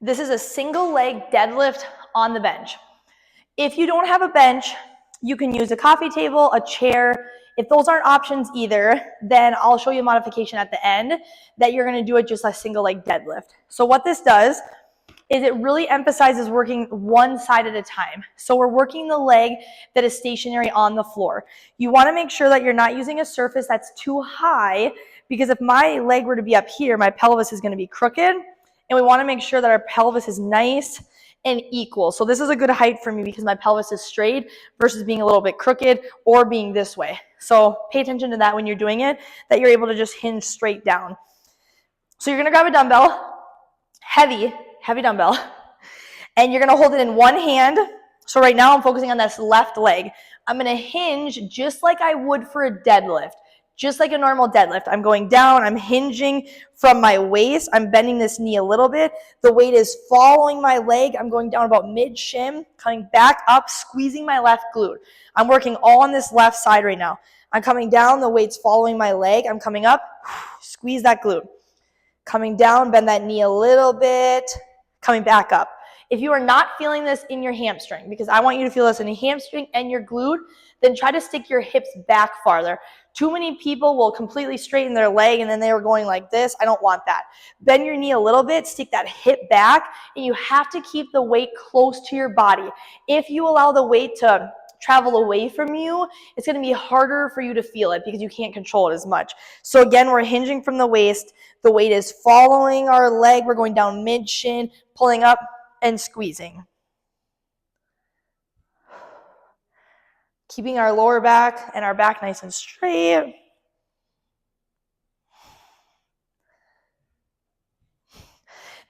This is a single leg deadlift on the bench. If you don't have a bench, you can use a coffee table, a chair. If those aren't options either, then I'll show you a modification at the end that you're gonna do it just a single leg deadlift. So what this does is it really emphasizes working one side at a time. So we're working the leg that is stationary on the floor. You wanna make sure that you're not using a surface that's too high, because if my leg were to be up here, my pelvis is gonna be crooked, and we wanna make sure that our pelvis is nice and equal. So this is a good height for me because my pelvis is straight versus being a little bit crooked or being this way. So pay attention to that when you're doing it, that you're able to just hinge straight down. So you're gonna grab a dumbbell, heavy dumbbell, and you're gonna hold it in one hand. So right now I'm focusing on this left leg. I'm gonna hinge just like I would for a deadlift, just like a normal deadlift. I'm going down, I'm hinging from my waist, I'm bending this knee a little bit. The weight is following my leg. I'm going down about mid-shin, coming back up, squeezing my left glute. I'm working all on this left side right now. I'm coming down, the weight's following my leg. I'm coming up, squeeze that glute. Coming down, bend that knee a little bit, coming back up. If you are not feeling this in your hamstring, because I want you to feel this in your hamstring and your glute, then try to stick your hips back farther. Too many people will completely straighten their leg and then they were going like this. I don't want that. Bend your knee a little bit, stick that hip back, and you have to keep the weight close to your body. If you allow the weight to travel away from you, it's going to be harder for you to feel it because you can't control it as much. So again, we're hinging from the waist. The weight is following our leg. We're going down mid-shin, pulling up and squeezing. Keeping our lower back and our back nice and straight.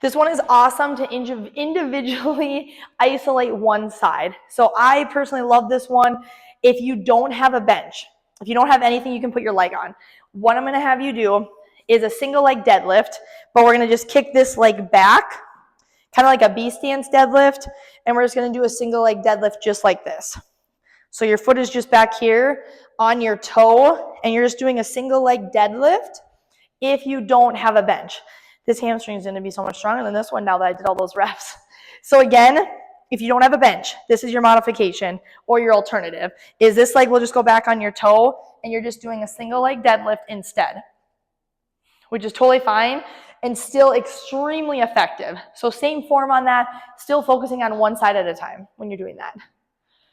This one is awesome to individually isolate one side. So I personally love this one. If you don't have a bench, if you don't have anything you can put your leg on, what I'm gonna have you do is a single leg deadlift, but we're gonna just kick this leg back, kind of like a B stance deadlift, and we're just gonna do a single leg deadlift just like this. So your foot is just back here on your toe, and you're just doing a single leg deadlift if you don't have a bench. This hamstring is going to be so much stronger than this one now that I did all those reps. So again, if you don't have a bench, this is your modification or your alternative. Is this leg will just go back on your toe and you're just doing a single leg deadlift instead, which is totally fine and still extremely effective. So same form on that, still focusing on one side at a time when you're doing that.